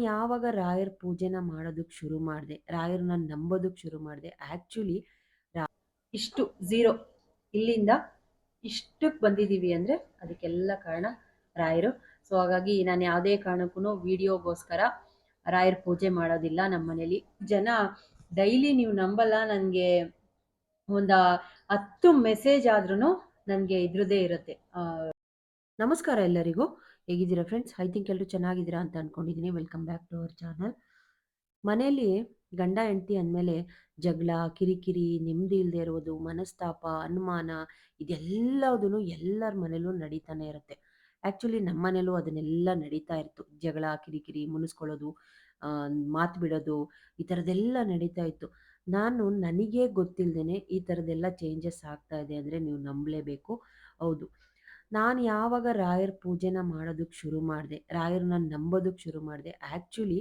ಯಾವಾಗ ರಾಯರ್ ಪೂಜೆನ ಮಾಡೋದಕ್ಕೆ ಶುರು ಮಾಡಿದೆ, ರಾಯರನ್ನ ನಂಬೋದಕ್ಕೆ ಶುರು ಮಾಡಿದೆ, ಆ್ಯಕ್ಚುಲಿ ಇಷ್ಟು ಝೀರೋ ಇಲ್ಲಿಂದ ಇಷ್ಟಕ್ಕೆ ಬಂದಿದ್ದೀವಿ ಅಂದರೆ ಅದಕ್ಕೆಲ್ಲ ಕಾರಣ ರಾಯರು. ಸೊ ಹಾಗಾಗಿ ನಾನು ಯಾವುದೇ ಕಾರಣಕ್ಕೂ ವಿಡಿಯೋಗೋಸ್ಕರ ರಾಯರ್ ಪೂಜೆ ಮಾಡೋದಿಲ್ಲ. ನಮ್ಮ ಮನೇಲಿ ಜನ ಡೈಲಿ ನೀವು ನಂಬಲ್ಲ, ನನಗೆ ಒಂದು 10 ಮೆಸೇಜ್ ಆದ್ರೂ ನನಗೆ ಇದ್ರದ್ದೇ ಇರುತ್ತೆ. ನಮಸ್ಕಾರ ಎಲ್ಲರಿಗೂ, ಹೇಗಿದ್ದೀರಾ ಫ್ರೆಂಡ್ಸ್? ಐ ಥಿಂಕ್ ಎಲ್ಲರೂ ಚೆನ್ನಾಗಿದ್ದೀರಾ ಅಂತ ಅಂದ್ಕೊಂಡಿದ್ದೀನಿ. Welcome back to our channel. ಮನೆಯಲ್ಲಿ ಗಂಡ ಹೆಂಡತಿ ಅಂದಮೇಲೆ ಜಗಳ, ಕಿರಿಕಿರಿ, ನೆಮ್ಮದಿ ಇಲ್ಲದೆ ಇರೋದು, ಮನಸ್ತಾಪ, ಅನುಮಾನ, ಇದೆಲ್ಲದೂ ಎಲ್ಲರ ಮನೇಲೂ ನಡೀತಾನೆ ಇರುತ್ತೆ. ಆ್ಯಕ್ಚುಲಿ ನಮ್ಮ ಮನೇಲೂ ಅದನ್ನೆಲ್ಲ ನಡೀತಾ ಇತ್ತು. ಜಗಳ, ಕಿರಿಕಿರಿ, ಮುನಿಸ್ಕೊಳ್ಳೋದು, ಮಾತು ಬಿಡೋದು, ಈ ಥರದ್ದೆಲ್ಲ ನಡೀತಾ ಇತ್ತು. ನಾನು ನನಗೇ ಗೊತ್ತಿಲ್ಲದೇ ಈ ಥರದ್ದೆಲ್ಲ ಚೇಂಜಸ್ ಆಗ್ತಾ ಇದೆ ಅಂದರೆ ನೀವು ನಂಬಲೇಬೇಕು. ಹೌದು, ನಾನು ಯಾವಾಗ ರಾಯರ್ ಪೂಜೆನ ಮಾಡೋದಕ್ಕೆ ಶುರು ಮಾಡಿದೆ, ರಾಯರನ್ನ ನಂಬೋದಕ್ಕೆ ಶುರು ಮಾಡಿದೆ, ಆ್ಯಕ್ಚುಲಿ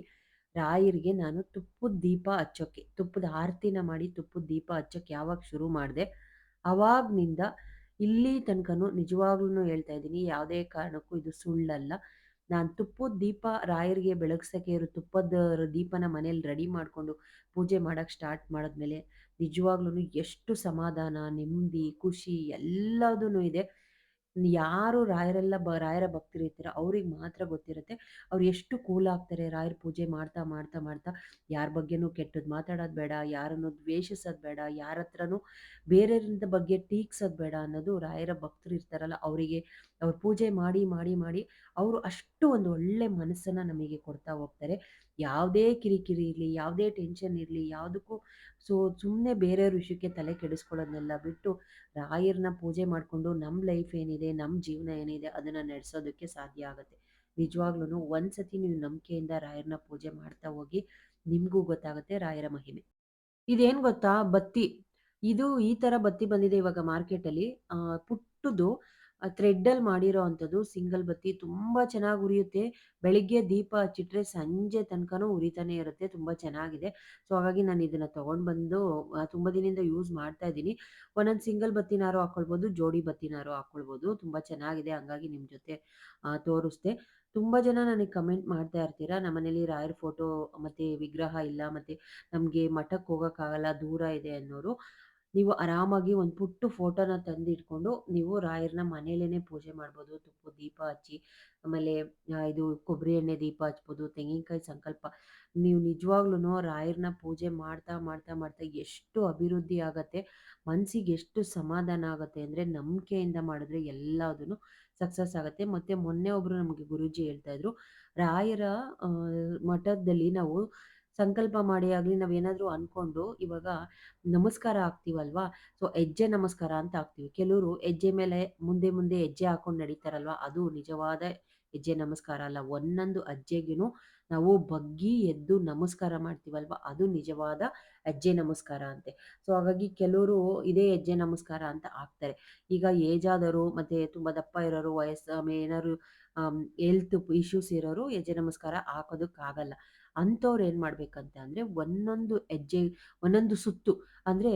ರಾಯರಿಗೆ ನಾನು ತುಪ್ಪದ ದೀಪ ಹಚ್ಚೋಕ್ಕೆ, ತುಪ್ಪದ ಆರತಿನ ಮಾಡಿ ತುಪ್ಪದ ದೀಪ ಹಚ್ಚೋಕ್ಕೆ ಯಾವಾಗ ಶುರು ಮಾಡಿದೆ, ಅವಾಗ್ನಿಂದ ಇಲ್ಲಿ ತನಕನೂ ನಿಜವಾಗ್ಲೂ ಹೇಳ್ತಾ ಇದ್ದೀನಿ, ಯಾವುದೇ ಕಾರಣಕ್ಕೂ ಇದು ಸುಳ್ಳಲ್ಲ. ನಾನು ತುಪ್ಪದ ದೀಪ ರಾಯರಿಗೆ ಬೆಳಗ್ಸೋಕ್ಕೆ ಇರೋ ತುಪ್ಪದ ದೀಪನ ಮನೇಲಿ ರೆಡಿ ಮಾಡಿಕೊಂಡು ಪೂಜೆ ಮಾಡೋಕ್ಕೆ ಸ್ಟಾರ್ಟ್ ಮಾಡಿದ್ಮೇಲೆ ನಿಜವಾಗ್ಲೂ ಎಷ್ಟು ಸಮಾಧಾನ, ನೆಮ್ಮದಿ, ಖುಷಿ ಎಲ್ಲದೂ ಇದೆ. ಯಾರು ರಾಯರ ಭಕ್ತರಿರ್ತೀರೋ ಅವ್ರಿಗೆ ಮಾತ್ರ ಗೊತ್ತಿರುತ್ತೆ. ಅವ್ರು ಎಷ್ಟು ಕೂಲ್ ಆಗ್ತಾರೆ ರಾಯರ ಪೂಜೆ ಮಾಡ್ತಾ ಮಾಡ್ತಾ ಮಾಡ್ತಾ. ಯಾರ ಬಗ್ಗೆನೂ ಕೆಟ್ಟದ್ದು ಮಾತಾಡೋದು ಬೇಡ, ಯಾರನ್ನು ದ್ವೇಷಿಸೋದು ಬೇಡ, ಯಾರ ಹತ್ರನೂ ಬೇರೆಯವ್ರಿಂದ ಬಗ್ಗೆ ಟೀಕ್ಸೋದು ಬೇಡ ಅನ್ನೋದು ರಾಯರ ಭಕ್ತರು ಇರ್ತಾರಲ್ಲ ಅವರಿಗೆ. ಅವ್ರು ಪೂಜೆ ಮಾಡಿ ಮಾಡಿ ಮಾಡಿ ಅವರು ಅಷ್ಟು ಒಂದು ಒಳ್ಳೆ ಮನಸ್ಸನ್ನು ನಮಗೆ ಕೊಡ್ತಾ ಹೋಗ್ತಾರೆ. ಯಾವುದೇ ಕಿರಿಕಿರಿ ಇರಲಿ, ಯಾವುದೇ ಟೆನ್ಷನ್ ಇರಲಿ, ಯಾವುದಕ್ಕೂ ಸುಮ್ಮನೆ ಬೇರೆಯವ್ರ ವಿಷಯಕ್ಕೆ ತಲೆ ಕೆಡಿಸ್ಕೊಳ್ಳೋದನ್ನೆಲ್ಲ ಬಿಟ್ಟು ರಾಯರನ್ನ ಪೂಜೆ ಮಾಡಿಕೊಂಡು ನಮ್ಮ ಲೈಫ್ ಏನಿದೆ, ನಮ್ಮ ಜೀವನ ಏನಿದೆ ಅದನ್ನು ನಡೆಸೋದಕ್ಕೆ ಸಾಧ್ಯ ಆಗುತ್ತೆ. ನಿಜವಾಗ್ಲೂ ಒಂದ್ಸತಿ ನೀವು ನಂಬಿಕೆಯಿಂದ ರಾಯರನ್ನ ಪೂಜೆ ಮಾಡ್ತಾ ಹೋಗಿ, ನಿಮಗೂ ಗೊತ್ತಾಗುತ್ತೆ ರಾಯರ ಮಹಿಮೆ. ಇದೇನು ಗೊತ್ತಾ, ಬತ್ತಿ ಇದು ಈ ಥರ ಬತ್ತಿ ಬಂದಿದೆ ಇವಾಗ ಮಾರ್ಕೆಟಲ್ಲಿ. ಪುಟ್ಟದು ಥ್ರೆಡ್ಡಲ್ಲಿ ಮಾಡಿರೋ ಅಂಥದ್ದು ಸಿಂಗಲ್ ಬತ್ತಿ, ತುಂಬ ಚೆನ್ನಾಗಿ ಉರಿಯುತ್ತೆ. ಬೆಳಿಗ್ಗೆ ದೀಪ ಹಚ್ಚಿಟ್ರೆ ಸಂಜೆ ತನಕನೂ ಉರಿತಾನೆ ಇರುತ್ತೆ, ತುಂಬ ಚೆನ್ನಾಗಿದೆ. ಸೊ ಹಾಗಾಗಿ ನಾನು ಇದನ್ನು ತೊಗೊಂಡು ಬಂದು ತುಂಬ ದಿನದಿಂದ ಯೂಸ್ ಮಾಡ್ತಾ ಇದ್ದೀನಿ. ಒಂದೊಂದು ಸಿಂಗಲ್ ಬತ್ತಿನಾರು ಹಾಕ್ಕೊಳ್ಬೋದು, ಜೋಡಿ ಬತ್ತಿನಾರು ಹಾಕ್ಕೊಳ್ಬೋದು. ತುಂಬ ಚೆನ್ನಾಗಿದೆ, ಹಂಗಾಗಿ ನಿಮ್ಮ ಜೊತೆ ತೋರಿಸ್ದೆ. ತುಂಬ ಜನ ನನಗೆ ಕಮೆಂಟ್ ಮಾಡ್ತಾ ಇರ್ತೀರಾ, ನಮ್ಮನೇಲಿ ರಾಯರ ಫೋಟೋ ಮತ್ತು ವಿಗ್ರಹ ಇಲ್ಲ, ಮತ್ತು ನಮಗೆ ಮಠಕ್ಕೆ ಹೋಗೋಕ್ಕಾಗಲ್ಲ, ದೂರ ಇದೆ ಅನ್ನೋರು. ನೀವು ಆರಾಮಾಗಿ ಒಂದು ಪುಟ್ಟ ಫೋಟೋನ ತಂದಿಟ್ಕೊಂಡು ನೀವು ರಾಯರನ್ನ ಮನೇಲೇ ಪೂಜೆ ಮಾಡ್ಬೋದು. ತುಪ್ಪದ ದೀಪ ಹಚ್ಚಿ, ಆಮೇಲೆ ಇದು ಕೊಬ್ಬರಿ ಎಣ್ಣೆ ದೀಪ ಹಚ್ಬೋದು, ತೆಂಗಿನಕಾಯಿ ಸಂಕಲ್ಪ. ನೀವು ನಿಜವಾಗ್ಲೂ ರಾಯರನ್ನ ಪೂಜೆ ಮಾಡ್ತಾ ಮಾಡ್ತಾ ಮಾಡ್ತಾ ಎಷ್ಟು ಅಭಿವೃದ್ಧಿ ಆಗತ್ತೆ, ಮನಸ್ಸಿಗೆ ಎಷ್ಟು ಸಮಾಧಾನ ಆಗುತ್ತೆ ಅಂದರೆ ನಂಬಿಕೆಯಿಂದ ಮಾಡಿದ್ರೆ ಎಲ್ಲದೂ ಸಕ್ಸಸ್ ಆಗುತ್ತೆ. ಮತ್ತು ಮೊನ್ನೆ ಒಬ್ಬರು ನಮಗೆ ಗುರೂಜಿ ಹೇಳ್ತಾ ಇದ್ರು, ರಾಯರ ಮಠದಲ್ಲಿ ನಾವು ಸಂಕಲ್ಪ ಮಾಡಿ ಆಗಲಿ, ನಾವೇನಾದರೂ ಅಂದ್ಕೊಂಡು ಇವಾಗ ನಮಸ್ಕಾರ ಹಾಕ್ತೀವಲ್ವಾ, ಸೊ ಹೆಜ್ಜೆ ನಮಸ್ಕಾರ ಅಂತ ಹಾಕ್ತೀವಿ. ಕೆಲವರು ಹೆಜ್ಜೆ ಮೇಲೆ ಮುಂದೆ ಮುಂದೆ ಹೆಜ್ಜೆ ಹಾಕೊಂಡು ನಡೀತಾರಲ್ವಾ, ಅದು ನಿಜವಾದ ಹೆಜ್ಜೆ ನಮಸ್ಕಾರ ಅಲ್ಲ. ಒಂದೊಂದು ಹೆಜ್ಜೆಗೂ ನಾವು ಬಗ್ಗಿ ಎದ್ದು ನಮಸ್ಕಾರ ಮಾಡ್ತೀವಲ್ವ, ಅದು ನಿಜವಾದ ಹೆಜ್ಜೆ ನಮಸ್ಕಾರ ಅಂತೆ. ಸೊ ಹಾಗಾಗಿ ಕೆಲವರು ಇದೇ ಹೆಜ್ಜೆ ನಮಸ್ಕಾರ ಅಂತ ಹಾಕ್ತಾರೆ. ಈಗ ಏಜ್ ಆದವರು ಮತ್ತು ತುಂಬ ದಪ್ಪ ಇರೋರು, ಏನಾದ್ರು ಹೆಲ್ತ್ ಇಶ್ಯೂಸ್ ಇರೋರು ಹೆಜ್ಜೆ ನಮಸ್ಕಾರ ಹಾಕೋದಕ್ಕಾಗಲ್ಲ. ಅಂಥವ್ರು ಏನು ಮಾಡ್ಬೇಕಂತ ಅಂದರೆ ಒಂದೊಂದು ಹೆಜ್ಜೆ, ಒಂದೊಂದು ಸುತ್ತು ಅಂದರೆ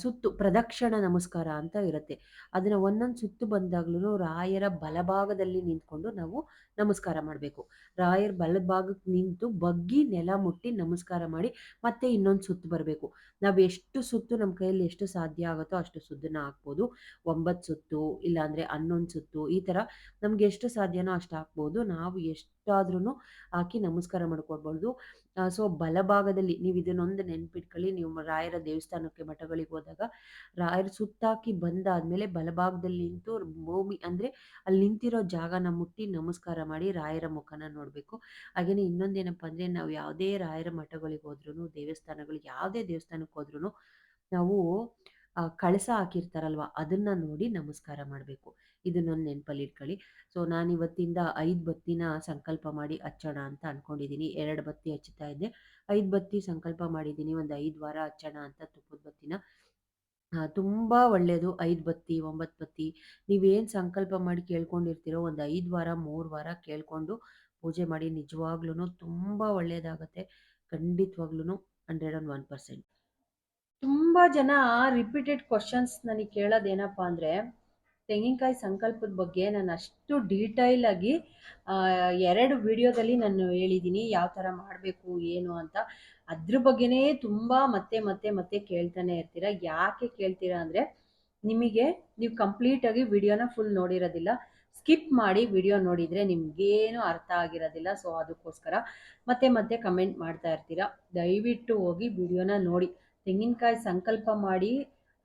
ಸುತ್ತು ಪ್ರದಕ್ಷಿಣ ನಮಸ್ಕಾರ ಅಂತ ಇರುತ್ತೆ. ಅದನ್ನು ಒಂದೊಂದು ಸುತ್ತು ಬಂದಾಗ್ಲೂ ರಾಯರ ಬಲಭಾಗದಲ್ಲಿ ನಿಂತ್ಕೊಂಡು ನಾವು ನಮಸ್ಕಾರ ಮಾಡಬೇಕು. ರಾಯರ ಬಲಭಾಗಕ್ಕೆ ನಿಂತು ಬಗ್ಗಿ ನೆಲ ಮುಟ್ಟಿ ನಮಸ್ಕಾರ ಮಾಡಿ ಮತ್ತೆ ಇನ್ನೊಂದು ಸುತ್ತು ಬರಬೇಕು. ನಾವು ಎಷ್ಟು ಸುತ್ತು ನಮ್ಮ ಕೈಯಲ್ಲಿ ಎಷ್ಟು ಸಾಧ್ಯ ಆಗುತ್ತೋ ಅಷ್ಟು ಸುತ್ತನ್ನ ಹಾಕ್ಬೋದು. 9 ಸುತ್ತು, ಇಲ್ಲಾಂದರೆ 11 ಸುತ್ತು, ಈ ಥರ ನಮ್ಗೆ ಎಷ್ಟು ಸಾಧ್ಯನೋ ಅಷ್ಟು ಹಾಕ್ಬೋದು. ನಾವು ಎಷ್ಟಾದ್ರೂ ಹಾಕಿ ನಮಸ್ಕಾರ ಮಾಡ್ಕೊಳ್ಬೋದು. ಸೊ ಬಲಭಾಗದಲ್ಲಿ ನೀವು ಇದನ್ನೊಂದು ನೆನ್ಪಿಟ್ಕೊಳ್ಳಿ. ನೀವು ರಾಯರ ದೇವಸ್ಥಾನಕ್ಕೆ, ಮಠಗಳಿಗೆ ಹೋದಾಗ ರಾಯರ ಸುತ್ತಾಕಿ ಬಂದಾದ್ಮೇಲೆ ಬಲಭಾಗದಲ್ಲಿ ನಿಂತು ಭೂಮಿ ಅಂದರೆ ಅಲ್ಲಿ ನಿಂತಿರೋ ಜಾಗನ ಮುಟ್ಟಿ ನಮಸ್ಕಾರ ಮಾಡಿ ರಾಯರ ಮುಖನ ನೋಡಬೇಕು. ಹಾಗೆಯೇ ಇನ್ನೊಂದೇನಪ್ಪ ಅಂದರೆ, ನಾವು ಯಾವುದೇ ರಾಯರ ಮಠಗಳಿಗೆ ಹೋದ್ರೂ, ದೇವಸ್ಥಾನಗಳಿಗೆ, ಯಾವುದೇ ದೇವಸ್ಥಾನಕ್ಕೆ ಹೋದ್ರೂ ನಾವು ಕಳಸ ಹಾಕಿರ್ತಾರಲ್ವ, ಅದನ್ನ ನೋಡಿ ನಮಸ್ಕಾರ ಮಾಡಬೇಕು. ಇದನ್ನೊಂದು ನೆನಪಲ್ಲಿ ಇಟ್ಕೊಳ್ಳಿ. ಸೊ ನಾನು ಇವತ್ತಿಂದ 5 ಬತ್ತಿನ ಸಂಕಲ್ಪ ಮಾಡಿ ಹಚ್ಚೋಣ ಅಂತ ಅಂದ್ಕೊಂಡಿದ್ದೀನಿ. 2 ಬತ್ತಿ ಹಚ್ಚುತ್ತಾ ಇದ್ದೆ, 5 ಬತ್ತಿ ಸಂಕಲ್ಪ ಮಾಡಿದ್ದೀನಿ. ಒಂದು 5 ವಾರ ಹಚ್ಚೋಣ ಅಂತ ತುಪ್ಪದ ಬತ್ತಿನ. ತುಂಬ ಒಳ್ಳೆಯದು. 5 ಬತ್ತಿ, 9 ಬತ್ತಿ ನೀವೇನು ಸಂಕಲ್ಪ ಮಾಡಿ ಕೇಳ್ಕೊಂಡಿರ್ತೀರೋ ಒಂದು 5 ವಾರ 3 ವಾರ ಕೇಳ್ಕೊಂಡು ಪೂಜೆ ಮಾಡಿ. ನಿಜವಾಗ್ಲೂ ತುಂಬ ಒಳ್ಳೆಯದಾಗತ್ತೆ, ಖಂಡಿತವಾಗ್ಲೂ 101%. ತುಂಬ ಜನ ರಿಪೀಟೆಡ್ ಕ್ವಶನ್ಸ್ ನನಗೆ ಕೇಳೋದೇನಪ್ಪ ಅಂದರೆ, ತೆಂಗಿನಕಾಯಿ ಸಂಕಲ್ಪದ ಬಗ್ಗೆ ನಾನು ಅಷ್ಟು ಡೀಟೈಲ್ ಆಗಿ 2 ವಿಡಿಯೋದಲ್ಲಿ ನಾನು ಹೇಳಿದ್ದೀನಿ ಯಾವ ಥರ ಮಾಡಬೇಕು ಏನು ಅಂತ. ಅದ್ರ ಬಗ್ಗೆನೇ ತುಂಬ ಮತ್ತೆ ಮತ್ತೆ ಮತ್ತೆ ಕೇಳ್ತಾನೆ ಇರ್ತೀರ. ಯಾಕೆ ಕೇಳ್ತೀರಾ ಅಂದರೆ, ನಿಮಗೆ ನೀವು ಕಂಪ್ಲೀಟಾಗಿ ವಿಡಿಯೋನ ಫುಲ್ ನೋಡಿರೋದಿಲ್ಲ. ಸ್ಕಿಪ್ ಮಾಡಿ ವಿಡಿಯೋ ನೋಡಿದರೆ ನಿಮಗೇನು ಅರ್ಥ ಆಗಿರೋದಿಲ್ಲ. ಸೊ ಅದಕ್ಕೋಸ್ಕರ ಮತ್ತೆ ಮತ್ತೆ ಕಮೆಂಟ್ ಮಾಡ್ತಾ ಇರ್ತೀರ. ದಯವಿಟ್ಟು ಹೋಗಿ ವಿಡಿಯೋನ ನೋಡಿ. ತೆಂಗಿನಕಾಯಿ ಸಂಕಲ್ಪ ಮಾಡಿ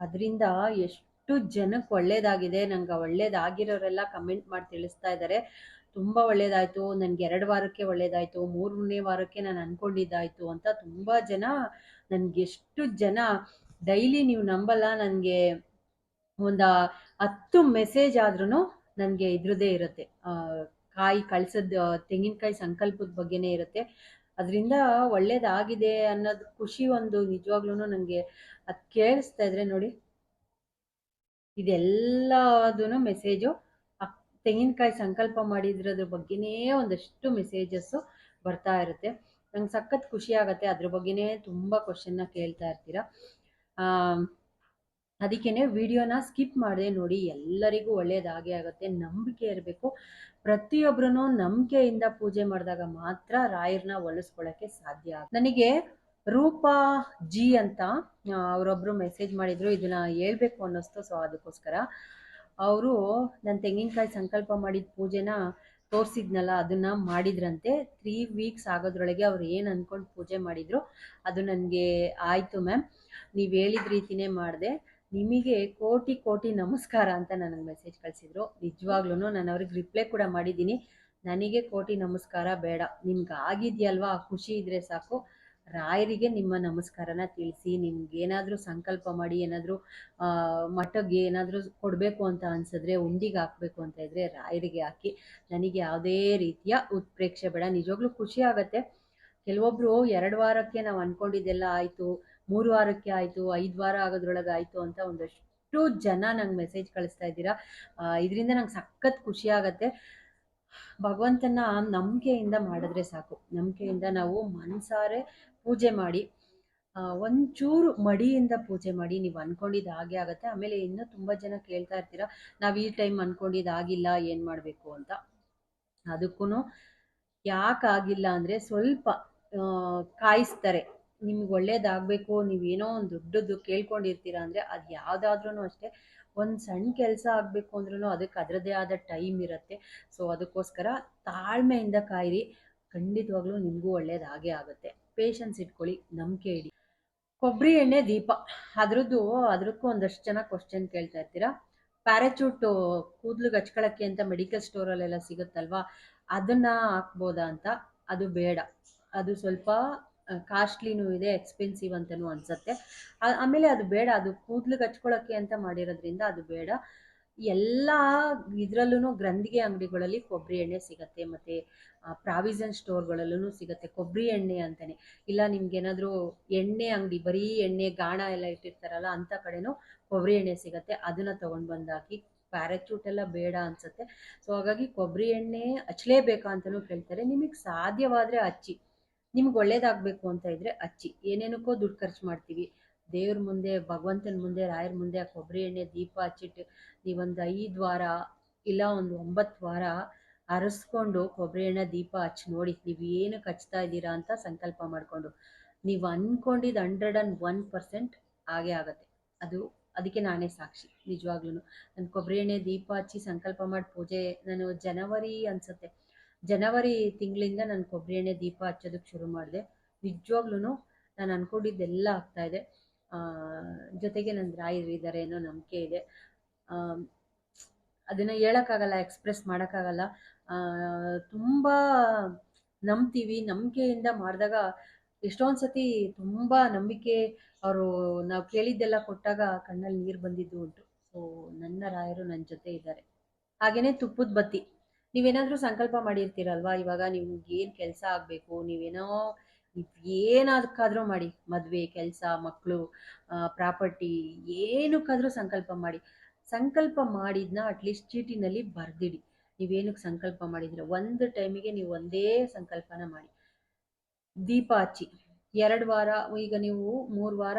ಅದರಿಂದ ಎಷ್ಟು ಜನಕ್ಕೆ ಒಳ್ಳೇದಾಗಿದೆ. ನಂಗೆ ಒಳ್ಳೇದಾಗಿರೋರೆಲ್ಲ ಕಮೆಂಟ್ ಮಾಡಿ ತಿಳಿಸ್ತಾ ಇದ್ದಾರೆ. ತುಂಬ ಒಳ್ಳೇದಾಯಿತು, ನನಗೆ 2 ವಾರಕ್ಕೆ ಒಳ್ಳೇದಾಯಿತು, 3ನೇ ವಾರಕ್ಕೆ ನಾನು ಅಂದ್ಕೊಂಡಿದ್ದಾಯಿತು ಅಂತ ತುಂಬ ಜನ ನನಗೆಷ್ಟು ಜನ ಡೈಲಿ ನೀವು ನಂಬಲ್ಲ, ನನಗೆ ಒಂದು 10 ಮೆಸೇಜ್ ಆದ್ರೂ ನನಗೆ ಇದ್ರದ್ದೇ ಇರುತ್ತೆ. ಕಾಯಿ ಕಳ್ಸೋದು ತೆಂಗಿನಕಾಯಿ ಸಂಕಲ್ಪದ ಬಗ್ಗೆನೇ ಇರುತ್ತೆ. ಅದರಿಂದ ಒಳ್ಳೇದಾಗಿದೆ ಅನ್ನೋದು ಖುಷಿ ಒಂದು ನಿಜವಾಗ್ಲೂ ನನಗೆ ಅದು ಕೇಳಿಸ್ತಾ ಇದ್ರೆ ನೋಡಿ, ಇದೆಲ್ಲದೂ ಮೆಸೇಜು ತೆಂಗಿನಕಾಯಿ ಸಂಕಲ್ಪ ಮಾಡಿದ್ರದ್ರ ಬಗ್ಗೆನೇ ಒಂದಷ್ಟು ಮೆಸೇಜಸ್ಸು ಬರ್ತಾ ಇರುತ್ತೆ. ನಂಗೆ ಸಖತ್ ಖುಷಿ ಆಗುತ್ತೆ. ಅದ್ರ ಬಗ್ಗೆನೇ ತುಂಬ ಕ್ವಶನ್ನ ಕೇಳ್ತಾ ಇರ್ತೀರ. ಅದಕ್ಕೇ ವಿಡಿಯೋನ ಸ್ಕಿಪ್ ಮಾಡದೆ ನೋಡಿ. ಎಲ್ಲರಿಗೂ ಒಳ್ಳೇದಾಗೇ ಆಗುತ್ತೆ. ನಂಬಿಕೆ ಇರಬೇಕು. ಪ್ರತಿಯೊಬ್ಬರೂ ನಂಬಿಕೆಯಿಂದ ಪೂಜೆ ಮಾಡಿದಾಗ ಮಾತ್ರ ರಾಯರನ್ನ ಒಲಿಸ್ಕೊಳ್ಳೋಕ್ಕೆ ಸಾಧ್ಯ. ನನಗೆ ರೂಪಾ ಜಿ ಅಂತ ಅವರೊಬ್ಬರು ಮೆಸೇಜ್ ಮಾಡಿದರು. ಇದನ್ನು ಹೇಳ್ಬೇಕು ಅನ್ನಿಸ್ತು. ಸೊ ಅದಕ್ಕೋಸ್ಕರ ಅವರು ನಾನು ತೆಂಗಿನಕಾಯಿ ಸಂಕಲ್ಪ ಮಾಡಿದ ಪೂಜೆನ ತೋರಿಸಿದ್ನಲ್ಲ, ಅದನ್ನು ಮಾಡಿದ್ರಂತೆ. 3 ವೀಕ್ಸ್ ಆಗೋದ್ರೊಳಗೆ ಅವ್ರು ಏನು ಅಂದ್ಕೊಂಡು ಪೂಜೆ ಮಾಡಿದರು ಅದು ನನಗೆ ಆಯಿತು ಮ್ಯಾಮ್, ನೀವು ಹೇಳಿದ ರೀತಿಯೇ ಮಾಡಿದೆ, ನಿಮಗೆ ಕೋಟಿ ಕೋಟಿ ನಮಸ್ಕಾರ ಅಂತ ನನಗೆ ಮೆಸೇಜ್ ಕಳಿಸಿದ್ರು. ನಿಜವಾಗ್ಲೂ ನಾನು ಅವ್ರಿಗೆ ರಿಪ್ಲೈ ಕೂಡ ಮಾಡಿದ್ದೀನಿ. ನನಗೆ ಕೋಟಿ ನಮಸ್ಕಾರ ಬೇಡ, ನಿಮ್ಗೆ ಆಗಿದೆಯಲ್ವಾ, ಖುಷಿ ಇದ್ದರೆ ಸಾಕು. ರಾಯರಿಗೆ ನಿಮ್ಮ ನಮಸ್ಕಾರನ ತಿಳಿಸಿ. ನಿಮ್ಗೇನಾದರೂ ಸಂಕಲ್ಪ ಮಾಡಿ ಏನಾದರೂ ಮಠಕ್ಕೆ ಏನಾದರೂ ಕೊಡಬೇಕು ಅಂತ ಅನಿಸಿದ್ರೆ, ಉಂಡಿಗೆ ಹಾಕಬೇಕು ಅಂತ ಇದ್ದರೆ ರಾಯರಿಗೆ ಹಾಕಿ. ನನಗೆ ಯಾವುದೇ ರೀತಿಯ ಉತ್ಪ್ರೇಕ್ಷೆ ಬೇಡ. ನಿಜವಾಗ್ಲೂ ಖುಷಿ ಆಗುತ್ತೆ. ಕೆಲವೊಬ್ಬರು 2 ವಾರಕ್ಕೆ ನಾವು ಅಂದ್ಕೊಂಡಿದ್ದೆಲ್ಲ ಆಯಿತು, 3 ವಾರಕ್ಕೆ ಆಯಿತು, 5 ವಾರ ಆಗೋದ್ರೊಳಗೆ ಆಯಿತು ಅಂತ ಒಂದಷ್ಟು ಜನ ನಂಗೆ ಮೆಸೇಜ್ ಕಳಿಸ್ತಾ ಇದ್ದೀರಾ. ಇದರಿಂದ ನಂಗೆ ಸಖತ್ ಖುಷಿ ಆಗುತ್ತೆ. ಭಗವಂತನ ನಂಬಿಕೆಯಿಂದ ಮಾಡಿದ್ರೆ ಸಾಕು. ನಂಬಿಕೆಯಿಂದ ನಾವು ಮನಸಾರೆ ಪೂಜೆ ಮಾಡಿ, ಒಂಚೂರು ಮಡಿಯಿಂದ ಪೂಜೆ ಮಾಡಿ, ನೀವು ಅಂದ್ಕೊಂಡಿದ್ದು ಹಾಗೆ ಆಗುತ್ತೆ. ಆಮೇಲೆ ಇನ್ನೂ ತುಂಬ ಜನ ಕೇಳ್ತಾ ಇರ್ತೀರ, ನಾವು ಈ ಟೈಮ್ ಅಂದ್ಕೊಂಡಿದ್ದು ಆಗಿಲ್ಲ, ಏನು ಮಾಡಬೇಕು ಅಂತ. ಅದಕ್ಕೂ ಯಾಕಾಗಿಲ್ಲ ಅಂದರೆ, ಸ್ವಲ್ಪ ಕಾಯಿಸ್ತಾರೆ. ನಿಮ್ಗೆ ಒಳ್ಳೇದಾಗಬೇಕು, ನೀವೇನೋ ಒಂದು ದೊಡ್ಡದು ಕೇಳ್ಕೊಂಡಿರ್ತೀರ ಅಂದರೆ, ಅದು ಯಾವುದಾದ್ರೂ ಅಷ್ಟೇ, ಒಂದು ಸಣ್ಣ ಕೆಲಸ ಆಗಬೇಕು ಅಂದ್ರೂ ಅದಕ್ಕೆ ಅದರದ್ದೇ ಆದ ಟೈಮ್ ಇರುತ್ತೆ. ಸೊ ಅದಕ್ಕೋಸ್ಕರ ತಾಳ್ಮೆಯಿಂದ ಕಾಯಿರಿ. ಖಂಡಿತವಾಗ್ಲೂ ನಿಮಗೂ ಒಳ್ಳೇದಾಗೇ ಆಗುತ್ತೆ. ಪೇಷನ್ಸ್ ಇಟ್ಕೊಳ್ಳಿ, ನಂಬಿಕೆ ಇಡಿ. ಕೊಬ್ಬರಿ ಎಣ್ಣೆ ದೀಪ, ಅದಕ್ಕೂ ಒಂದಷ್ಟು ಜನ ಕ್ವಶನ್ ಕೇಳ್ತಾ ಇರ್ತೀರಾ. ಪ್ಯಾರಾಚೂಟು ಕೂದಲಿಗೆ ಹಚ್ಕೊಳ್ಳೋಕ್ಕೆ ಅಂತ ಮೆಡಿಕಲ್ ಸ್ಟೋರಲ್ಲೆಲ್ಲ ಸಿಗುತ್ತಲ್ವಾ, ಅದನ್ನು ಹಾಕ್ಬೋದಾ ಅಂತ. ಅದು ಬೇಡ, ಅದು ಸ್ವಲ್ಪ ಕಾಸ್ಟ್ಲಿನೂ ಇದೆ, ಎಕ್ಸ್ಪೆನ್ಸಿವ್ ಅಂತಲೂ ಅನಿಸುತ್ತೆ. ಆಮೇಲೆ ಅದು ಬೇಡ, ಅದು ಕೂದಲಿಗೆ ಹಚ್ಕೊಳ್ಳೋಕ್ಕೆ ಅಂತ ಮಾಡಿರೋದ್ರಿಂದ ಅದು ಬೇಡ. ಎಲ್ಲ ಇದರಲ್ಲೂ ಗ್ರಂಥಿಗೆ ಅಂಗಡಿಗಳಲ್ಲಿ ಕೊಬ್ಬರಿ ಎಣ್ಣೆ ಸಿಗುತ್ತೆ, ಮತ್ತು ಪ್ರಾವಿಷನ್ ಸ್ಟೋರ್ಗಳಲ್ಲೂ ಸಿಗುತ್ತೆ ಕೊಬ್ಬರಿ ಎಣ್ಣೆ ಅಂತಲೇ. ಇಲ್ಲ ನಿಮ್ಗೇನಾದರೂ ಎಣ್ಣೆ ಅಂಗಡಿ, ಬರೀ ಎಣ್ಣೆ ಗಾಣ ಎಲ್ಲ ಇಟ್ಟಿರ್ತಾರಲ್ಲ ಅಂಥ ಕಡೆನೂ ಕೊಬ್ಬರಿ ಎಣ್ಣೆ ಸಿಗುತ್ತೆ. ಅದನ್ನು ತೊಗೊಂಡು ಬಂದು ಹಾಕಿ. ಪ್ಯಾರಾಚೂಟ್ ಎಲ್ಲ ಬೇಡ ಅನಿಸುತ್ತೆ. ಸೊ ಹಾಗಾಗಿ ಕೊಬ್ಬರಿ ಎಣ್ಣೆ ಹಚ್ಚಲೇಬೇಕಾ ಅಂತಲೂ ಕೇಳ್ತಾರೆ. ನಿಮಗೆ ಸಾಧ್ಯವಾದರೆ ಹಚ್ಚಿ, ನಿಮ್ಗೆ ಒಳ್ಳೇದಾಗಬೇಕು ಅಂತ ಇದ್ದರೆ ಹಚ್ಚಿ. ಏನೇನಕ್ಕೋ ದುಡ್ಡು ಖರ್ಚು ಮಾಡ್ತೀವಿ, ದೇವ್ರ ಮುಂದೆ, ಭಗವಂತನ ಮುಂದೆ, ರಾಯರ ಮುಂದೆ ಆ ಕೊಬ್ಬರಿ ಎಣ್ಣೆ ದೀಪ ಹಚ್ಚಿಟ್ಟು ನೀವೊಂದು 5 ವಾರ ಇಲ್ಲ ಒಂದು 9 ವಾರ ಅರಸ್ಕೊಂಡು ಕೊಬ್ಬರಿ ಎಣ್ಣೆ ದೀಪ ಹಚ್ಚಿ ನೋಡಿ, ನೀವು ಏನಕ್ಕೆ ಹಚ್ತಾ ಇದ್ದೀರಾ ಅಂತ ಸಂಕಲ್ಪ ಮಾಡಿಕೊಂಡು. ನೀವು ಅಂದ್ಕೊಂಡಿದ್ದು 101% ಹಾಗೇ ಆಗುತ್ತೆ. ಅದಕ್ಕೆ ನಾನೇ ಸಾಕ್ಷಿ. ನಿಜವಾಗ್ಲೂ ನಾನು ಕೊಬ್ಬರಿ ಎಣ್ಣೆ ದೀಪ ಹಚ್ಚಿ ಸಂಕಲ್ಪ ಮಾಡಿ ಪೂಜೆ, ನಾನು ಜನವರಿ ತಿಂಗಳಿಂದ ನಾನು ಕೊಬ್ಬರಿ ಎಣ್ಣೆ ದೀಪ ಹಚ್ಚೋದಕ್ಕೆ ಶುರು ಮಾಡಿದೆ. ನಿಜವಾಗ್ಲೂ ನಾನು ಅಂದ್ಕೊಂಡಿದ್ದೆಲ್ಲ ಆಗ್ತಾಯಿದೆ. ಜೊತೆಗೆ ನನ್ನ ರಾಯರು ಇದ್ದಾರೆ ಅನ್ನೋ ನಂಬಿಕೆ ಇದೆ. ಅದನ್ನು ಹೇಳೋಕ್ಕಾಗಲ್ಲ, ಎಕ್ಸ್ಪ್ರೆಸ್ ಮಾಡೋಕ್ಕಾಗಲ್ಲ. ತುಂಬ ನಂಬ್ತೀವಿ. ನಂಬಿಕೆಯಿಂದ ಮಾಡಿದಾಗ ಎಷ್ಟೊಂದು ಸತಿ ತುಂಬ ನಂಬಿಕೆ, ಅವರು ನಾವು ಕೇಳಿದ್ದೆಲ್ಲ ಕೊಟ್ಟಾಗ ಕಣ್ಣಲ್ಲಿ ನೀರು ಬಂದಿದ್ದು ಉಂಟು. ಸೊ ನನ್ನ ರಾಯರು ನನ್ನ ಜೊತೆ ಇದ್ದಾರೆ. ಹಾಗೆಯೇ ತುಪ್ಪದ ಬತ್ತಿ, ನೀವೇನಾದರೂ ಸಂಕಲ್ಪ ಮಾಡಿರ್ತೀರಲ್ವ, ಇವಾಗ ನಿಮ್ಗೆ ಏನು ಕೆಲಸ ಆಗಬೇಕು, ನೀವು ಏನದಕ್ಕಾದರೂ ಮಾಡಿ, ಮದುವೆ, ಕೆಲಸ, ಮಕ್ಕಳು, ಪ್ರಾಪರ್ಟಿ, ಏನಕ್ಕಾದರೂ ಸಂಕಲ್ಪ ಮಾಡಿ. ಸಂಕಲ್ಪ ಮಾಡಿದ್ನ ಅಟ್ಲೀಸ್ಟ್ ಚೀಟಿನಲ್ಲಿ ಬರೆದಿಡಿ. ನೀವೇನಕ್ಕೆ ಸಂಕಲ್ಪ ಮಾಡಿದ್ರೆ ಒಂದು ಟೈಮಿಗೆ ನೀವು ಒಂದೇ ಸಂಕಲ್ಪನ ಮಾಡಿ. ದೀಪ ಹಚ್ಚಿ 2 ವಾರ, ಈಗ ನೀವು 3 ವಾರ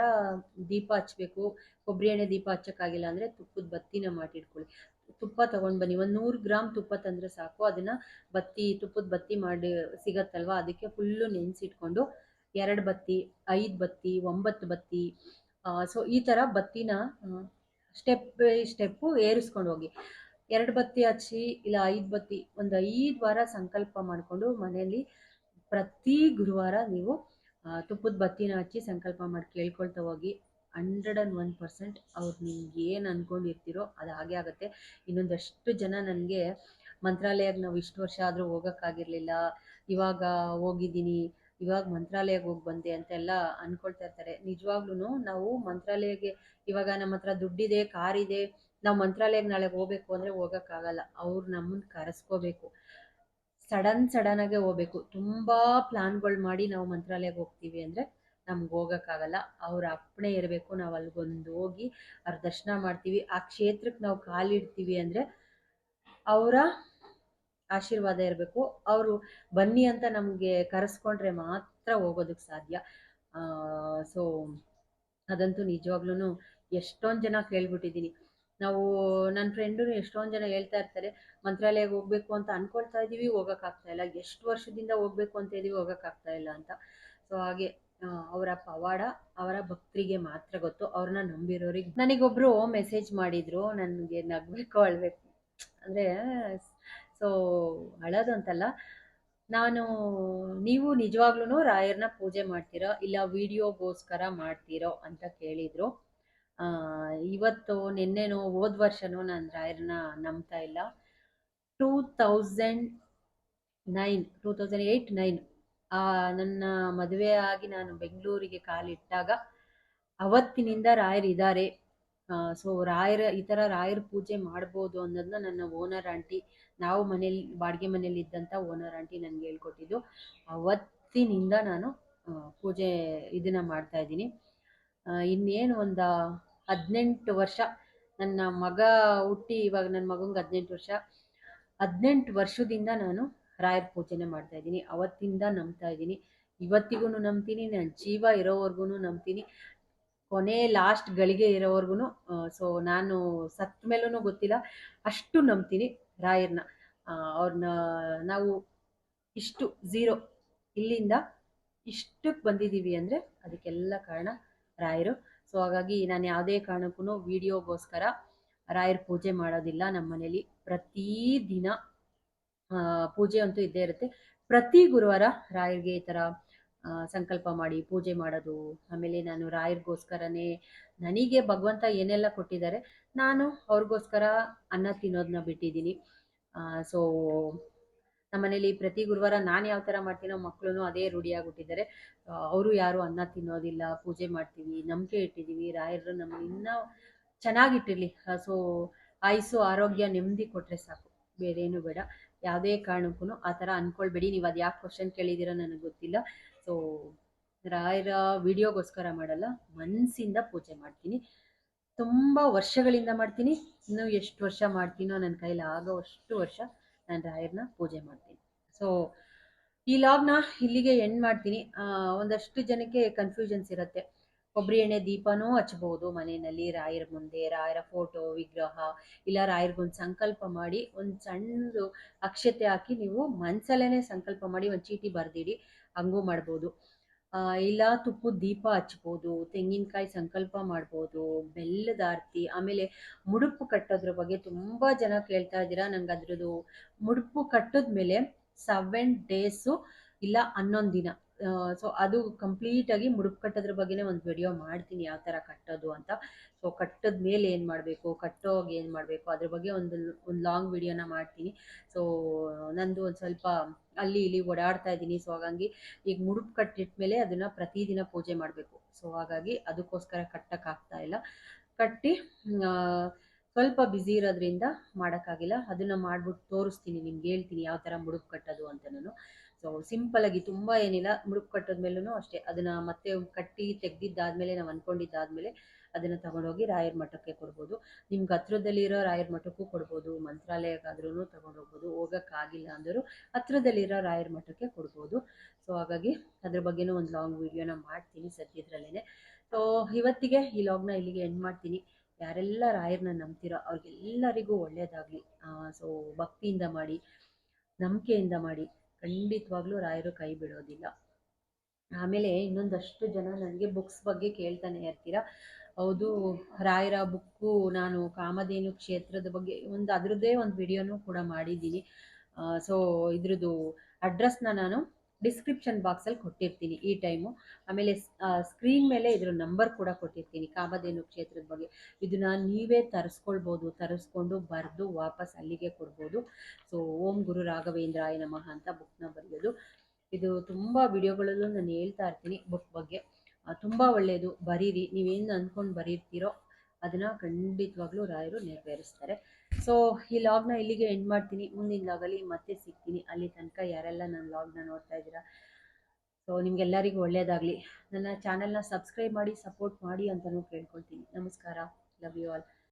ದೀಪ ಹಚ್ಚಬೇಕು, ಕೊಬ್ಬರಿ ಎಣ್ಣೆ ದೀಪ ಹಚ್ಚೋಕ್ಕಾಗಿಲ್ಲ ಅಂದರೆ ತುಪ್ಪದ ಬತ್ತಿನ ಮಾಡಿಟ್ಕೊಳ್ಳಿ. ತುಪ್ಪ ತೊಗೊಂಡು ಬನ್ನಿ. ಒಂದು 100 ಗ್ರಾಮ್ ತುಪ್ಪ ತಂದರೆ ಸಾಕು. ಅದನ್ನು ತುಪ್ಪದ ಬತ್ತಿ ಮಾಡಿ ಸಿಗತ್ತಲ್ವ, ಅದಕ್ಕೆ ಫುಲ್ಲು ನೆನೆಸಿಟ್ಕೊಂಡು 2 ಬತ್ತಿ, 5 ಬತ್ತಿ, 9 ಬತ್ತಿ, ಸೊ ಈ ಥರ ಬತ್ತಿನ ಸ್ಟೆಪ್ ಬೈ ಸ್ಟೆಪ್ಪು ಏರಿಸ್ಕೊಂಡು ಹೋಗಿ. 2 ಬತ್ತಿ ಹಚ್ಚಿ, ಇಲ್ಲ 5 ಬತ್ತಿ, ಒಂದು 5 ವಾರ ಸಂಕಲ್ಪ ಮಾಡಿಕೊಂಡು ಮನೆಯಲ್ಲಿ ಪ್ರತಿ ಗುರುವಾರ ನೀವು ತುಪ್ಪದ ಬತ್ತಿನ ಹಚ್ಚಿ ಸಂಕಲ್ಪ ಮಾಡಿ ಕೇಳ್ಕೊಳ್ತಾ ಹೋಗಿ. 101% ಅವ್ರು ನಿಮ್ಗೆ ಏನು ಅಂದ್ಕೊಂಡಿರ್ತೀರೋ ಅದು ಹಾಗೆ ಆಗುತ್ತೆ. ಇನ್ನೊಂದಷ್ಟು ಜನ ನನಗೆ ಮಂತ್ರಾಲಯಕ್ಕೆ ನಾವು ಇಷ್ಟು ವರ್ಷ ಆದರೂ ಹೋಗೋಕ್ಕಾಗಿರಲಿಲ್ಲ, ಇವಾಗ ಹೋಗಿದ್ದೀನಿ, ಇವಾಗ ಮಂತ್ರಾಲಯಕ್ಕೆ ಹೋಗಿ ಬಂದೆ ಅಂತೆಲ್ಲ ಅಂದ್ಕೊಳ್ತಾ ಇರ್ತಾರೆ. ನಿಜವಾಗ್ಲೂ ನಾವು ಮಂತ್ರಾಲಯಕ್ಕೆ ಇವಾಗ ನಮ್ಮ ಹತ್ರ ದುಡ್ಡಿದೆ, ಕಾರಿದೆ, ನಾವು ಮಂತ್ರಾಲಯಕ್ಕೆ ನಾಳೆ ಹೋಗ್ಬೇಕು ಅಂದರೆ ಹೋಗೋಕ್ಕಾಗಲ್ಲ. ಅವ್ರು ನಮ್ಮನ್ನು ಕರೆಸ್ಕೋಬೇಕು. ಸಡನ್ನಾಗೆ ಹೋಗ್ಬೇಕು. ತುಂಬ ಪ್ಲಾನ್ಗಳು ಮಾಡಿ ನಾವು ಮಂತ್ರಾಲಯಕ್ಕೆ ಹೋಗ್ತೀವಿ ಅಂದರೆ ನಮ್ಗೆ ಹೋಗೋಕ್ಕಾಗಲ್ಲ. ಅವ್ರ ಅಪ್ಪಣೆ ಇರಬೇಕು. ನಾವು ಅಲ್ಲಿಗೊಂದು ಹೋಗಿ ಅವ್ರ ದರ್ಶನ ಮಾಡ್ತೀವಿ. ಆ ಕ್ಷೇತ್ರಕ್ಕೆ ನಾವು ಕಾಲಿಡ್ತೀವಿ ಅಂದರೆ ಅವರ ಆಶೀರ್ವಾದ ಇರಬೇಕು. ಅವರು ಬನ್ನಿ ಅಂತ ನಮಗೆ ಕರೆಸ್ಕೊಂಡ್ರೆ ಮಾತ್ರ ಹೋಗೋದಕ್ಕೆ ಸಾಧ್ಯ. ಸೊ ಅದಂತೂ ನಿಜವಾಗ್ಲೂ ಎಷ್ಟೊಂದು ಜನ ಕೇಳ್ಬಿಟ್ಟಿದ್ದೀನಿ. ನಾವು ನನ್ನ ಫ್ರೆಂಡು ಎಷ್ಟೊಂದು ಜನ ಹೇಳ್ತಾ ಇರ್ತಾರೆ, ಮಂತ್ರಾಲಯಕ್ಕೆ ಹೋಗ್ಬೇಕು ಅಂತ ಅಂದ್ಕೊಳ್ತಾ ಇದ್ದೀವಿ, ಹೋಗೋಕ್ಕಾಗ್ತಾ ಇಲ್ಲ, ಎಷ್ಟು ವರ್ಷದಿಂದ ಹೋಗ್ಬೇಕು ಅಂತ ಇದ್ದೀವಿ, ಹೋಗೋಕ್ಕಾಗ್ತಾ ಇಲ್ಲ ಅಂತ. ಸೊ ಹಾಗೆ ಅವರ ಪವಾಡ ಅವರ ಭಕ್ತರಿಗೆ ಮಾತ್ರ ಗೊತ್ತು, ಅವ್ರನ್ನ ನಂಬಿರೋರಿಗೆ. ನನಗೊಬ್ಬರು ಮೆಸೇಜ್ ಮಾಡಿದರು, ನನಗೆ ನಗಬೇಕು ಅಳಬೇಕು ಅಂದರೆ, ಸೊ ಅಳೋದು ಅಂತಲ್ಲ, ನೀವು ನಿಜವಾಗ್ಲೂ ರಾಯರನ್ನ ಪೂಜೆ ಮಾಡ್ತೀರೋ ಇಲ್ಲ ವಿಡಿಯೋಗೋಸ್ಕರ ಮಾಡ್ತೀರೋ ಅಂತ ಕೇಳಿದರು. ಇವತ್ತು ನಿನ್ನೆನೋ ಹೋದ ವರ್ಷನೋ ನಾನು ರಾಯರನ್ನ ನಂಬ್ತಾ ಇಲ್ಲ. 2008-9 ನನ್ನ ಮದುವೆ ಆಗಿ ನಾನು ಬೆಂಗಳೂರಿಗೆ ಕಾಲಿಟ್ಟಾಗ ಅವತ್ತಿನಿಂದ ರಾಯರಿದ್ದಾರೆ. ಸೊ ಈ ಥರ ರಾಯರ ಪೂಜೆ ಮಾಡ್ಬೋದು ಅನ್ನೋದನ್ನ ನನ್ನ ಓನರ್ ಆಂಟಿ, ನಾವು ಮನೇಲಿ ಬಾಡಿಗೆ ಮನೇಲಿ ಇದ್ದಂಥ ಓನರ್ ಆಂಟಿ ನನಗೆ ಹೇಳ್ಕೊಟ್ಟಿದ್ದು. ಅವತ್ತಿನಿಂದ ನಾನು ಪೂಜೆ ಇದನ್ನು ಮಾಡ್ತಾಯಿದ್ದೀನಿ. ಇನ್ನೇನು ಒಂದು 18 ವರ್ಷ, ನನ್ನ ಮಗ ಹುಟ್ಟಿ ಇವಾಗ ನನ್ನ ಮಗಂಗೆ 18 ವರ್ಷ, 18 ವರ್ಷದಿಂದ ನಾನು ರಾಯರ ಪೂಜೆನೇ ಮಾಡ್ತಾಯಿದ್ದೀನಿ. ಅವತ್ತಿಂದ ನಂಬ್ತಾ ಇದ್ದೀನಿ, ಇವತ್ತಿಗೂ ನಂಬ್ತೀನಿ, ನನ್ನ ಜೀವ ಇರೋವರೆಗೂ ನಂಬ್ತೀನಿ, ಕೊನೆ ಲಾಸ್ಟ್ ಗಳಿಗೆ ಇರೋವರೆಗೂ. ಸೊ ನಾನು ಸತ್ತ ಮೇಲೂ ಗೊತ್ತಿಲ್ಲ, ಅಷ್ಟು ನಂಬ್ತೀನಿ ರಾಯರನ್ನ. ಅವ್ರನ್ನ ನಾವು ಇಷ್ಟು ಝೀರೋ ಇಲ್ಲಿಂದ ಇಷ್ಟಕ್ಕೆ ಬಂದಿದ್ದೀವಿ ಅಂದರೆ ಅದಕ್ಕೆಲ್ಲ ಕಾರಣ ರಾಯರು. ಸೊ ಹಾಗಾಗಿ ನಾನು ಯಾವುದೇ ಕಾರಣಕ್ಕೂ ವಿಡಿಯೋಗೋಸ್ಕರ ರಾಯರ ಪೂಜೆ ಮಾಡೋದಿಲ್ಲ. ನಮ್ಮ ಮನೇಲಿ ಪ್ರತಿದಿನ ಪೂಜೆ ಅಂತೂ ಇದ್ದೇ ಇರುತ್ತೆ. ಪ್ರತಿ ಗುರುವಾರ ರಾಯರಿಗೆ ಈ ಥರ ಸಂಕಲ್ಪ ಮಾಡಿ ಪೂಜೆ ಮಾಡೋದು. ಆಮೇಲೆ ನಾನು ರಾಯರಿಗೋಸ್ಕರನೇ, ನನಗೆ ಭಗವಂತ ಏನೆಲ್ಲ ಕೊಟ್ಟಿದ್ದಾರೆ, ನಾನು ಅವ್ರಿಗೋಸ್ಕರ ಅನ್ನ ತಿನ್ನೋದನ್ನ ಬಿಟ್ಟಿದ್ದೀನಿ. ಸೊ ನಮ್ಮನೇಲಿ ಪ್ರತಿ ಗುರುವಾರ ನಾನು ಯಾವ ಥರ ಮಾಡ್ತೀನೋ ಮಕ್ಕಳು ಅದೇ ರೂಢಿಯಾಗ್ಬಿಟ್ಟಿದ್ದಾರೆ. ಅವರು ಯಾರು ಅನ್ನ ತಿನ್ನೋದಿಲ್ಲ, ಪೂಜೆ ಮಾಡ್ತೀವಿ, ನಂಬಿಕೆ ಇಟ್ಟಿದ್ದೀವಿ. ರಾಯರು ನಮ್ಮನ್ನು ಇನ್ನೂ ಚೆನ್ನಾಗಿಟ್ಟಿರಲಿ. ಸೊ ಆಯುಸ್ಸು, ಆರೋಗ್ಯ, ನೆಮ್ಮದಿ ಕೊಟ್ಟರೆ ಸಾಕು, ಬೇರೇನು ಬೇಡ. ಯಾವುದೇ ಕಾರಣಕ್ಕೂ ಆ ಥರ ಅಂದ್ಕೊಳ್ಬೇಡಿ. ನೀವು ಅದು ಯಾಕೆ ಕ್ವಶನ್ ಕೇಳಿದ್ದೀರೋ ನನಗೆ ಗೊತ್ತಿಲ್ಲ. ಸೊ ರಾಯರ ವಿಡಿಯೋಗೋಸ್ಕರ ಮಾಡಲ್ಲ, ಮನಸ್ಸಿಂದ ಪೂಜೆ ಮಾಡ್ತೀನಿ. ತುಂಬ ವರ್ಷಗಳಿಂದ ಮಾಡ್ತೀನಿ. ಇನ್ನೂ ಎಷ್ಟು ವರ್ಷ ಮಾಡ್ತೀನೋ ನನ್ನ ಕೈಲಿ ಆಗೋವಷ್ಟು ವರ್ಷ ನಾನು ರಾಯರನ್ನ ಪೂಜೆ ಮಾಡ್ತೀನಿ. ಸೊ ಈ ಲಾಗ್ನ ಇಲ್ಲಿಗೆ ಎಂಡ್ ಮಾಡ್ತೀನಿ. ಒಂದಷ್ಟು ಜನಕ್ಕೆ ಕನ್ಫ್ಯೂಷನ್ಸ್ ಇರುತ್ತೆ. ಕೊಬ್ಬರಿ ಎಣ್ಣೆ ದೀಪನೂ ಹಚ್ಬೋದು ಮನೆಯಲ್ಲಿ, ರಾಯರ ಮುಂದೆ, ರಾಯರ ಫೋಟೋ, ವಿಗ್ರಹ, ಇಲ್ಲ ರಾಯರಿಗೊಂದು ಸಂಕಲ್ಪ ಮಾಡಿ ಒಂದು ಸಣ್ಣದು ಅಕ್ಷತೆ ಹಾಕಿ ನೀವು ಮನಸಲ್ಲೇ ಸಂಕಲ್ಪ ಮಾಡಿ ಒಂದು ಚೀಟಿ ಬರೆದಿಡಿ, ಹಂಗೂ ಮಾಡ್ಬೋದು. ಇಲ್ಲ ತುಪ್ಪದ ದೀಪ ಹಚ್ಬೋದು, ತೆಂಗಿನಕಾಯಿ ಸಂಕಲ್ಪ ಮಾಡ್ಬೋದು, ಬೆಲ್ಲದ ಆರತಿ. ಆಮೇಲೆ ಮುಡುಪು ಕಟ್ಟೋದ್ರ ಬಗ್ಗೆ ತುಂಬ ಜನ ಕೇಳ್ತಾ ಇದ್ದೀರಾ. ನಂಗೆ ಅದ್ರದ್ದು ಮುಡುಪು ಕಟ್ಟಿದ್ಮೇಲೆ 7 ಡೇಸು ಇಲ್ಲ 11 ದಿನ, ಸೊ ಅದು ಕಂಪ್ಲೀಟಾಗಿ ಮುಡುಪು ಕಟ್ಟೋದ್ರ ಬಗ್ಗೆನೇ ಒಂದು ವಿಡಿಯೋ ಮಾಡ್ತೀನಿ, ಯಾವ ಥರ ಕಟ್ಟೋದು ಅಂತ. ಸೊ ಕಟ್ಟದ ಮೇಲೆ ಏನು ಮಾಡಬೇಕು, ಕಟ್ಟೋವಾಗ ಏನು ಮಾಡಬೇಕು, ಅದ್ರ ಬಗ್ಗೆ ಒಂದು ಲಾಂಗ್ ವಿಡಿಯೋನ ಮಾಡ್ತೀನಿ. ಸೊ ನಂದು ಒಂದು ಸ್ವಲ್ಪ ಅಲ್ಲಿ ಇಲ್ಲಿ ಓಡಾಡ್ತಾ ಇದ್ದೀನಿ. ಸೊ ಹಾಗಾಗಿ ಈಗ ಮುಡುಪು ಕಟ್ಟಿಟ್ಮೇಲೆ ಅದನ್ನು ಪ್ರತಿದಿನ ಪೂಜೆ ಮಾಡಬೇಕು. ಸೊ ಹಾಗಾಗಿ ಅದಕ್ಕೋಸ್ಕರ ಕಟ್ಟೋಕ್ಕಾಗ್ತಾ ಇಲ್ಲ. ಕಟ್ಟಿ ಸ್ವಲ್ಪ ಬ್ಯುಸಿ ಇರೋದ್ರಿಂದ ಮಾಡೋಕ್ಕಾಗಿಲ್ಲ. ಅದನ್ನು ಮಾಡ್ಬಿಟ್ಟು ತೋರಿಸ್ತೀನಿ, ನಿಮ್ಗೆ ಹೇಳ್ತೀನಿ ಯಾವ ಥರ ಮುಡುಪು ಕಟ್ಟೋದು ಅಂತ ನಾನು. ಸೊ ಸಿಂಪಲಾಗಿ ತುಂಬ ಏನಿಲ್ಲ. ಮುಡುಪು ಕಟ್ಟೋದ್ಮೇಲೂ ಅಷ್ಟೇ, ಅದನ್ನು ಮತ್ತೆ ಕಟ್ಟಿ ತೆಗ್ದಿದ್ದಾದಮೇಲೆ, ನಾವು ಅಂದ್ಕೊಂಡಿದ್ದಾದಮೇಲೆ ಅದನ್ನು ತಗೊಂಡೋಗಿ ರಾಯರ ಮಠಕ್ಕೆ ಕೊಡ್ಬೋದು. ನಿಮ್ಗೆ ಹತ್ರದಲ್ಲಿರೋ ರಾಯರ ಮಠಕ್ಕೂ ಕೊಡ್ಬೋದು, ಮಂತ್ರಾಲಯಕ್ಕಾದ್ರೂ ತೊಗೊಂಡೋಗ್ಬೋದು. ಹೋಗೋಕ್ಕಾಗಿಲ್ಲ ಅಂದರೂ ಹತ್ರದಲ್ಲಿರೋ ರಾಯರ ಮಠಕ್ಕೆ ಕೊಡ್ಬೋದು. ಸೊ ಹಾಗಾಗಿ ಅದ್ರ ಬಗ್ಗೆನೂ ಒಂದು ಲಾಂಗ್ ವಿಡಿಯೋನ ಮಾಡ್ತೀನಿ ಸದ್ಯದ್ರಲ್ಲೇ. ಸೊ ಇವತ್ತಿಗೆ ಈ ಲಾಗ್ನ ಇಲ್ಲಿಗೆ ಎಂಡ್ ಮಾಡ್ತೀನಿ. ಯಾರೆಲ್ಲ ರಾಯರನ್ನ ನಂಬ್ತೀರೋ ಅವ್ರಿಗೆಲ್ಲರಿಗೂ ಒಳ್ಳೆಯದಾಗಲಿ. ಸೊ ಭಕ್ತಿಯಿಂದ ಮಾಡಿ, ನಂಬಿಕೆಯಿಂದ ಮಾಡಿ, ಖಂಡಿತವಾಗ್ಲೂ ರಾಯರು ಕೈ ಬಿಡೋದಿಲ್ಲ. ಆಮೇಲೆ ಇನ್ನೊಂದಷ್ಟು ಜನ ನನಗೆ ಬುಕ್ಸ್ ಬಗ್ಗೆ ಕೇಳ್ತಾನೆ ಇರ್ತೀರಾ. ಹೌದು, ರಾಯರ ಬುಕ್ಕು ನಾನು ಕಾಮಧೇನು ಕ್ಷೇತ್ರದ ಬಗ್ಗೆ ಅದರದ್ದೇ ಒಂದು ವಿಡಿಯೋನೂ ಕೂಡ ಮಾಡಿದ್ದೀನಿ. ಸೊ ಇದ್ರದ್ದು ಅಡ್ರೆಸ್ನ ನಾನು ಡಿಸ್ಕ್ರಿಪ್ಷನ್ ಬಾಕ್ಸಲ್ಲಿ ಕೊಟ್ಟಿರ್ತೀನಿ ಈ ಟೈಮು. ಆಮೇಲೆ ಸ್ಕ್ರೀನ್ ಮೇಲೆ ಇದ್ರ ನಂಬರ್ ಕೂಡ ಕೊಟ್ಟಿರ್ತೀನಿ ಕಾಮಧೇನು ಕ್ಷೇತ್ರದ ಬಗ್ಗೆ. ಇದನ್ನ ನೀವೇ ತರಿಸ್ಕೊಂಡು ಬರೆದು ವಾಪಸ್ ಅಲ್ಲಿಗೆ ಕೊಡ್ಬೋದು. ಸೊ ಓಂ ಗುರು ರಾಘವೇಂದ್ರಾಯ ನಮಃ ಅಂತ ಬುಕ್ನ ಬರೆಯೋದು. ಇದು ತುಂಬ ವಿಡಿಯೋಗಳಲ್ಲೂ ನಾನು ಹೇಳ್ತಾ ಇರ್ತೀನಿ ಬುಕ್ ಬಗ್ಗೆ. ತುಂಬ ಒಳ್ಳೆಯದು, ಬರೀರಿ. ನೀವೇನು ಅಂದ್ಕೊಂಡು ಬರೀರ್ತೀರೋ ಅದನ್ನು ಖಂಡಿತವಾಗ್ಲೂ ರಾಯರು ನೆರವೇರಿಸ್ತಾರೆ. ಸೊ ಈ ಲಾಗ್ನ ಇಲ್ಲಿಗೆ ಎಂಡ್ ಮಾಡ್ತೀನಿ. ಮುಂದಿನ ಲಾಗಲ್ಲಿ ಮತ್ತೆ ಸಿಗ್ತೀನಿ. ಅಲ್ಲಿ ತನಕ ಯಾರೆಲ್ಲ ನನ್ನ ಲಾಗ್ನ ನೋಡ್ತಾ ಇದ್ದೀರಾ, ಸೊ ನಿಮಗೆಲ್ಲರಿಗೂ ಒಳ್ಳೆಯದಾಗಲಿ. ನನ್ನ ಚಾನಲ್ನ ಸಬ್ಸ್ಕ್ರೈಬ್ ಮಾಡಿ, ಸಪೋರ್ಟ್ ಮಾಡಿ ಅಂತಲೂ ಕೇಳ್ಕೊಳ್ತೀನಿ. ನಮಸ್ಕಾರ. Love you all.